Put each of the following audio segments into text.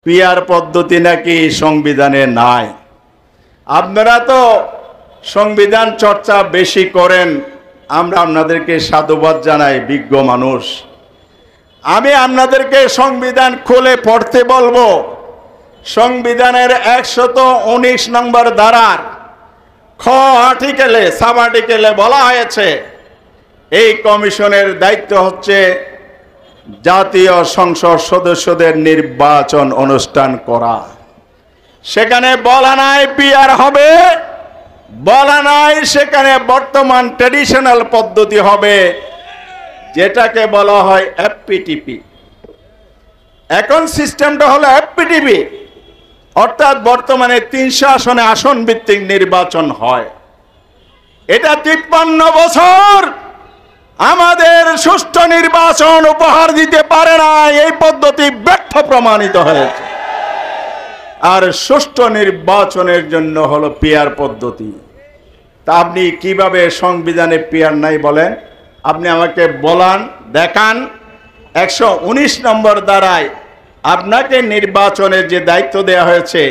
PR পদ্ধতি নাকি সংবিধানে নাই। আপনারা তো সংবিধান চর্চা বেশি করেন, আমরা আপনাদেরকে সাধুবাদ জানাই, বিজ্ঞ মানুষ। আমি আপনাদেরকে সংবিধান খুলে পড়তে বলবো। সংবিধানের 119 নম্বর ধারার খ আর্টিকেলে, সাব আর্টিকেলে বলা হয়েছে এই কমিশনের দায়িত্ব হচ্ছে জাতীয় সংসদ সদস্যদের নির্বাচন অনুষ্ঠান করা। সেখানে বলা নাই পিআর হবে, বলা নাই সেখানে বর্তমান ট্র্যাডিশনাল পদ্ধতি হবে, যেটাকে বলা হয় এফপিটিপি। এখন সিস্টেমটা হলো এফপিটিপি, অর্থাৎ বর্তমানে 300 আসনে আসন ভিত্তিক নির্বাচন হয়। এটা 53 বছর আমাদের সুষ্ঠু নির্বাচন উপহার দিতে পারে না, এই পদ্ধতি ব্যর্থ প্রমাণিত হয়েছে। আর সুষ্ঠু নির্বাচনের জন্য হলো পিআর পদ্ধতি। তা আপনি কিভাবে সংবিধানে পিআর নাই বলেন? আপনি আমাকে বলান, দেখান 119 নম্বর ধারায় আপনাকে নির্বাচনের যে দায়িত্ব দেওয়া হয়েছে,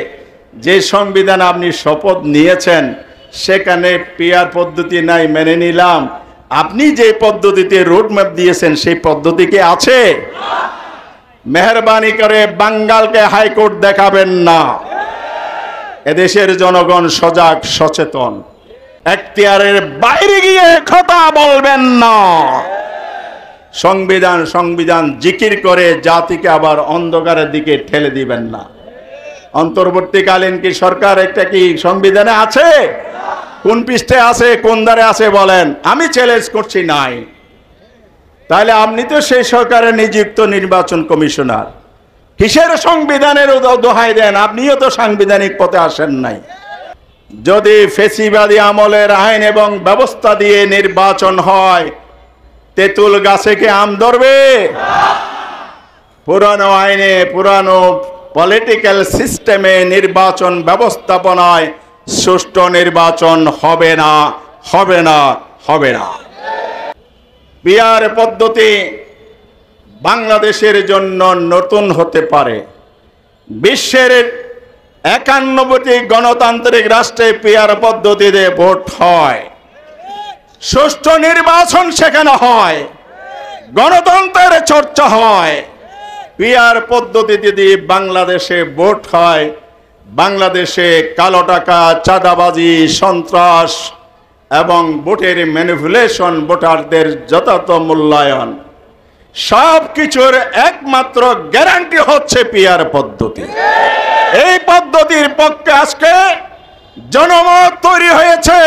যে সংবিধান আপনি শপথ নিয়েছেন, সেখানে পিআর পদ্ধতি নাই, মেনে নিলাম। আপনি যে পদ্ধতিতে রোডম্যাপ দিয়েছেন সেই পদ্ধতি কি আছে? মেহরবানি করে বাঙ্গালকে হাইকোর্ট দেখাবেন না। এদেশের জনগণ সজাগ, সচেতন। এখতিয়ারের বাইরে গিয়ে কথা বলবেন না। সংবিধান সংবিধান জিকির করে জাতিকে আবার অন্ধকারের দিকে ঠেলে দিবেন না। অন্তর্বর্তীকালীন কি সরকার একটা কি সংবিধানে আছে? কোন পৃষ্ঠে আছে, কোন ধারে আছে বলেন? আমি চ্যালেঞ্জ করছি নাই। তাহলে আপনি তো সেই সরকারের নিযুক্ত নির্বাচন কমিশনার, কিসের সংবিধানের দোহাই দেন? আপনিও তো সাংবিধানিক পথে আসেন নাই। যদি ফেসিবাদী আমলের আইন এবং ব্যবস্থা দিয়ে নির্বাচন হয়, তেঁতুল গাছে কি আম ধরবে? পুরানো আইনে, পুরানো পলিটিক্যাল সিস্টেমে নির্বাচন ব্যবস্থাপনায় সুষ্ঠু নির্বাচন হবে না, হবে না, হবে না। পিআর পদ্ধতি বাংলাদেশের জন্য নতুন হতে পারে। বিশ্বের 91টি গণতান্ত্রিক রাষ্ট্রে পিআর পদ্ধতিতে ভোট হয়, সুষ্ঠু নির্বাচন সেখানে হয়, গণতন্ত্রের চর্চা হয়। পিআর পদ্ধতিতে যদি বাংলাদেশে ভোট হয়, বাংলাদেশে কালো টাকা, চাঁদাবাজি, সন্ত্রাস এবং ভোটের ম্যানিপুলেশন, ভোটারদের যথাযথ মূল্যায়ন, সব কিছুর একমাত্র গ্যারান্টি হচ্ছে পিআর পদ্ধতি। এই পদ্ধতির পক্ষে আজকে জনমত তৈরি হয়েছে।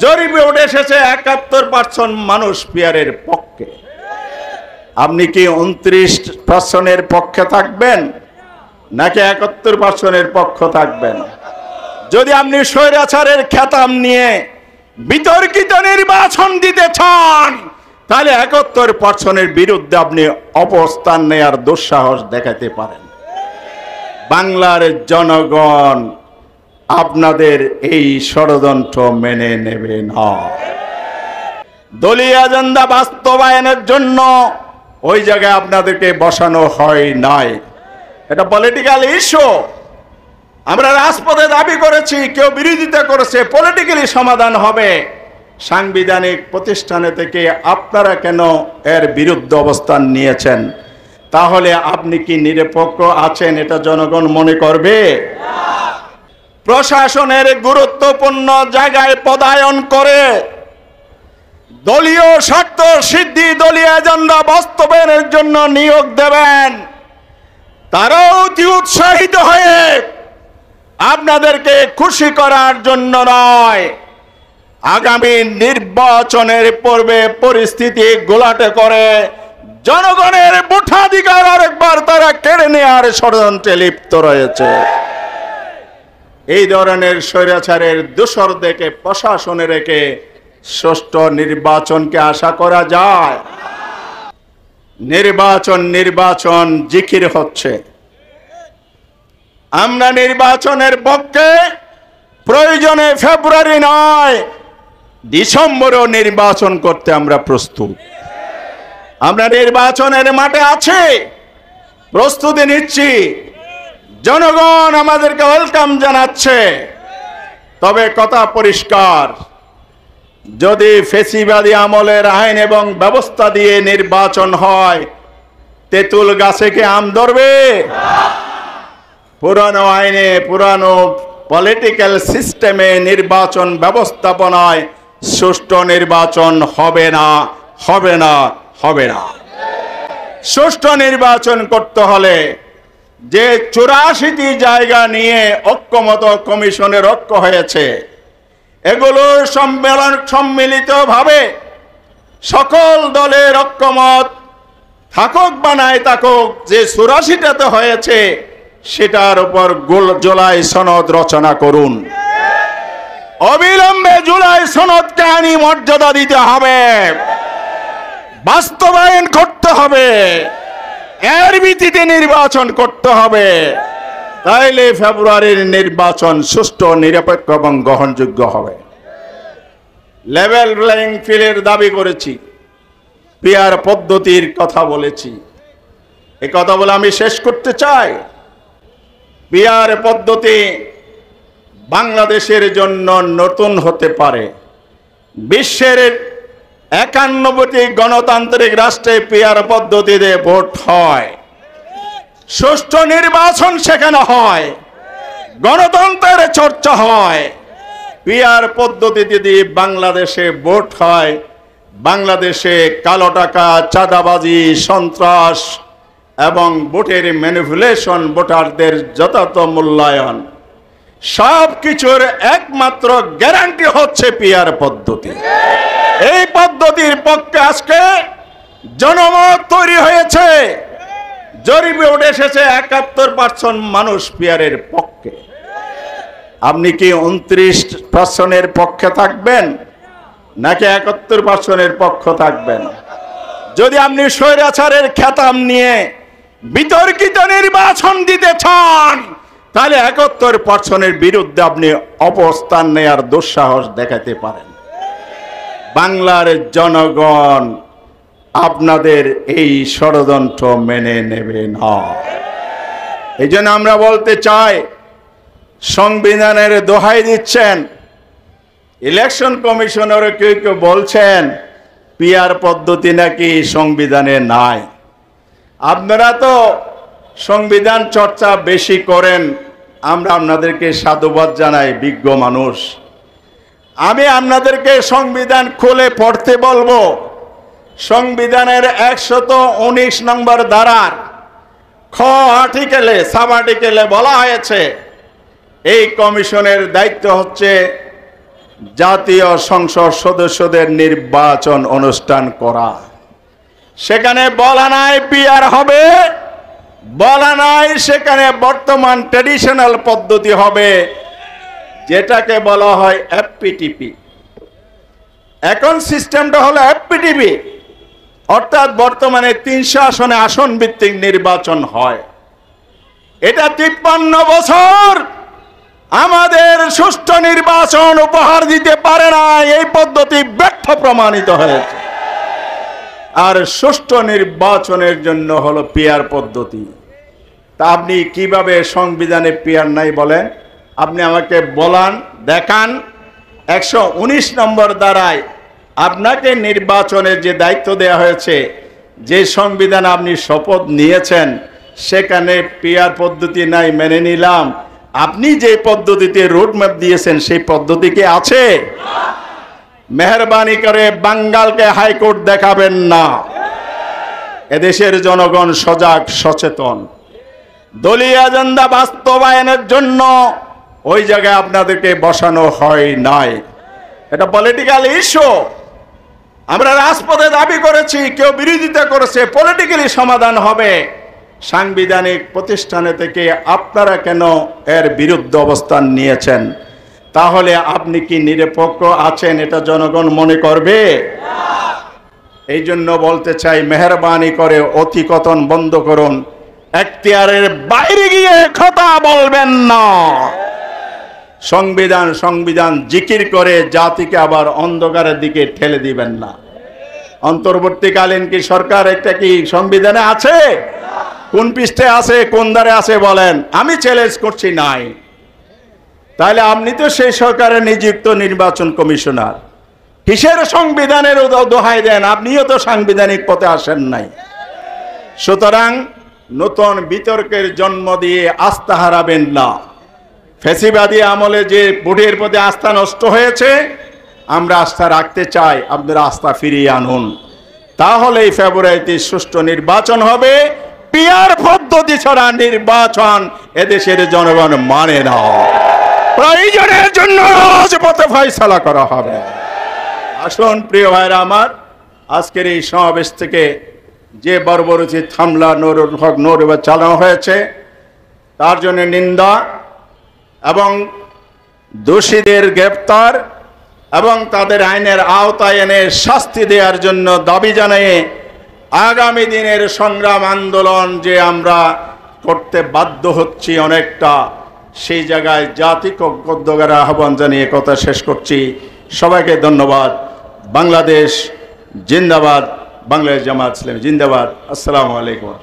জরিপে উঠে এসেছে 71% মানুষ পিআরের পক্ষে। আপনি কি 29% পক্ষে থাকবেন নাকি 71% পক্ষ থাকবেন? যদি আপনি স্বৈরাচারের খেতাব নিয়ে বিতর্কিত নির্বাচন দিতে চান, তাহলে 71% বিরুদ্ধে আপনি অবস্থান নেয়ার দুঃসাহস দেখাতে পারেন। বাংলার জনগণ আপনাদের এই ষড়যন্ত্র মেনে নেবে না। দলীয় এজেন্ডা বাস্তবায়নের জন্য ওই জায়গায় আপনাদেরকে বসানো হয় নাই। এটা পলিটিক্যাল ইস্যু। আমরা রাজপথে দাবি করেছি, কেউ বিরোধিতা করেছে, পলিটিক্যালি সমাধান হবে। সাংবিধানিক প্রতিষ্ঠানে থেকে আপনারা কেন এর বিরুদ্ধে অবস্থান নিয়েছেন? তাহলে আপনি কি নিরপেক্ষ আছেন এটা জনগণ মনে করবে? প্রশাসনের গুরুত্বপূর্ণ জায়গায় পদায়ন করে দলীয় স্বার্থ সিদ্ধি, দলীয় এজেন্ডা বাস্তবায়নের জন্য নিয়োগ দেবেন, তারাও অতি উৎসাহিত হয়ে আপনাদেরকে খুশি করার জন্য নয়, আগামী নির্বাচনের পূর্বে পরিস্থিতি গোলাটে করে জনগণের ভোটাধিকার আরেকবার তারা কেড়ে নেওয়ার ষড়যন্ত্রে লিপ্ত রয়েছে। এই ধরনের স্বৈরাচারের দোসর দেখে প্রশাসনে রেখে সুষ্ঠু নির্বাচনকে আশা করা যায়? নির্বাচন নির্বাচন জিকির হচ্ছে। আমরা নির্বাচনের পক্ষে, প্রয়োজনে ফেব্রুয়ারি নয় ডিসেম্বরেও নির্বাচন করতে আমরা প্রস্তুত। আমরা নির্বাচনের মাঠে আছি, প্রস্তুতি নিচ্ছি। জনগণ আমাদেরকে ওয়েলকাম জানাচ্ছে। তবে কথা পরিষ্কার, যদি ফেসিবাদী আমলের আইন এবং ব্যবস্থা দিয়ে নির্বাচন হয়, তেঁতুল গাছে কি আম ধরবে? পুরানো আইনে, পুরানো পলিটিক্যাল সিস্টেমে নির্বাচন ব্যবস্থাপনায় সুষ্ঠু নির্বাচন হবে না, হবে না, হবে না। সুষ্ঠু নির্বাচন করতে হলে যে 84টি জায়গা নিয়ে ঐক্যমত কমিশনের ঐক্য হয়েছে, এগুলোর সম্মিলিতভাবে সকল দলের ঐক্যমত থাকুক বা নাই থাকুক, যে 84টাতে হয়েছে সেটার উপর জুলাই সনদ রচনা করুন। অবিলম্বে জুলাই সনদকে আইনি মর্যাদা দিতে হবে, বাস্তবায়ন করতে হবে, এর ভিত্তিতে নির্বাচন করতে হবে। তাইলে ফেব্রুয়ারির নির্বাচন সুষ্ঠু, নিরপেক্ষ এবং গ্রহণযোগ্য হবে। লেভেল প্লেইং ফিল্ডের দাবি করেছি, পিআর পদ্ধতির কথা বলেছি। এই কথা বলে আমি শেষ করতে চাই। পিআর পদ্ধতি বাংলাদেশের জন্য নতুন হতে পারে। বিশ্বের 91টি গণতান্ত্রিক রাষ্ট্রে পিআর পদ্ধতিতে ভোট হয়, সুষ্ঠু নির্বাচন সেখানে হয়, গণতন্ত্রের চর্চা হয়। পিআর পদ্ধতিতে যদি বাংলাদেশে ভোট হয়, বাংলাদেশে কালো টাকা, চাঁদাবাজি, সন্ত্রাস এবং ভোটের ম্যানিপুলেশন, ভোটারদের যথাযথ মূল্যায়ন, সব কিছুর একমাত্র গ্যারান্টি হচ্ছে পিআর পদ্ধতি। এই পদ্ধতির পক্ষে আজকে জনমত তৈরি হয়েছে। জরিপে উঠে এসেছে 71% মানুষ পিআরের পক্ষে। আপনি কি 29% পক্ষে থাকবেন নাকি 71% পক্ষ থাকবেন? যদি আপনি স্বৈরাচারের খেতাব নিয়ে বিতর্কিত নির্বাচন দিতে চান, তাহলে 71%-এর বিরুদ্ধে আপনি অবস্থান নেয়ার দুঃসাহস দেখাতে পারেন। বাংলার জনগণ আপনাদের এই ষড়যন্ত্র মেনে নেবে না। এই জন্য আমরা বলতে চাই, সংবিধানের দোহাই দিচ্ছেন, ইলেকশন কমিশনারও কেউ কেউ বলছেন পিআর পদ্ধতি নাকি সংবিধানে নাই। আপনারা তো সংবিধান চর্চা বেশি করেন, আমরা আপনাদেরকে সাধুবাদ জানাই, বিজ্ঞ মানুষ। আমি আপনাদেরকে সংবিধান খুলে পড়তে বলবো। সংবিধানের 119 নম্বর ধারার খ আর্টিকেলে, সাব আর্টিকেলে বলা হয়েছে এই কমিশনের দায়িত্ব হচ্ছে জাতীয় সংসদ সদস্যদের নির্বাচন অনুষ্ঠান করা। সেখানে বলা নাই পিআর হবে, বলা নাই সেখানে বর্তমান ট্র্যাডিশনাল পদ্ধতি হবে, যেটাকে বলা হয় এফপিটিপি। এখন সিস্টেমটা হলো এফপিটিপি, অর্থাৎ বর্তমানে 300 আসনে আসন ভিত্তিক নির্বাচন হয়। এটা 53 বছর আমাদের সুষ্ঠু নির্বাচন উপহার দিতে পারে না, এই পদ্ধতি ব্যর্থ প্রমাণিত হয়েছে। আর সুষ্ঠু নির্বাচনের জন্য হলো পিআর পদ্ধতি। তা আপনি কিভাবে সংবিধানে পিআর নাই বলেন? আপনি আমাকে বলান, দেখান 119 নম্বর ধারায় আপনাকে নির্বাচনের যে দায়িত্ব দেওয়া হয়েছে, যে সংবিধান আপনি শপথ নিয়েছেন, সেখানে পিআর পদ্ধতি নাই, মেনে নিলাম। আপনি যে পদ্ধতিতে রোডম্যাপ দিয়েছেন সেই পদ্ধতি কি আছে? মেহরবানি করে বাঙ্গালকে হাইকোর্ট দেখাবেন না। এদেশের জনগণ সজাগ, সচেতন। দলীয় এজেন্ডা বাস্তবায়নের জন্য ওই জায়গায় আপনাদেরকে বসানো হয় নাই। এটা পলিটিক্যাল ইস্যু। আমরা রাজপথে দাবি করেছি, কেউ বিরোধিতা করেছে, পলিটিক্যালি সমাধান হবে। সাংবিধানিক প্রতিষ্ঠানে থেকে আপনারা কেন এর বিরুদ্ধে অবস্থান নিয়েছেন? তাহলে আপনি কি নিরপেক্ষ আছেন এটা জনগণ মনে করবে? এই জন্য বলতে চাই, মেহরবানি করে অতিকথন বন্ধ করুন। এখতিয়ারের বাইরে গিয়ে কথা বলবেন না। সংবিধান সংবিধান জিকির করে জাতিকে আবার অন্ধকারের দিকে ঠেলে দিবেন না। অন্তর্বর্তীকালীন কি সরকার একটা কি সংবিধানে আছে? কোন পৃষ্ঠে আছে, কোন দ্বারে আছে বলেন? আমি চ্যালেঞ্জ করছি নাই। তাহলে আপনি তো সেই সরকারে নিযুক্ত নির্বাচন কমিশনার, কিসের সংবিধানের দোহাই দেন? আপনিও তো সাংবিধানিক পথে আসেন নাই। সুতরাং নতুন বিতর্কের জন্ম দিয়ে আস্থা হারাবেন না। ফ্যাসিবাদী আমলে যে ভোটের প্রতি আস্থা নষ্ট হয়েছে, আমরা আস্থা রাখতে চাই। আপনারা আস্থা ফিরিয়ে আনুন, তাহলেই ফেব্রুয়ারিতে সুষ্ঠু নির্বাচন হবে। পিয়ার পদ্ধতি ছাড়া নির্বাচন এদেশের জনগণ মানে না। প্রয়োজনের জন্য রাজপথে ফয়সালা করা হবে। আসুন প্রিয় ভাইরা আমার, আজকের এই সমাবেশ থেকে যে বর্বরোচিত হামলা নুরুল হক নুরুল চালানো হয়েছে তার জন্য নিন্দা এবং দোষীদের গ্রেপ্তার এবং তাদের আইনের আওতায় এনে শাস্তি দেওয়ার জন্য দাবি জানিয়ে আগামী দিনের সংগ্রাম আন্দোলন যে আমরা করতে বাধ্য হচ্ছি অনেকটা, সেই জায়গায় জাতিক ঐক্যের আহ্বান জানিয়ে কথা শেষ করছি। সবাইকে ধন্যবাদ। বাংলাদেশ জিন্দাবাদ, বাংলাদেশ জামাত ইসলামী জিন্দাবাদ। আসসালামু আলাইকুম।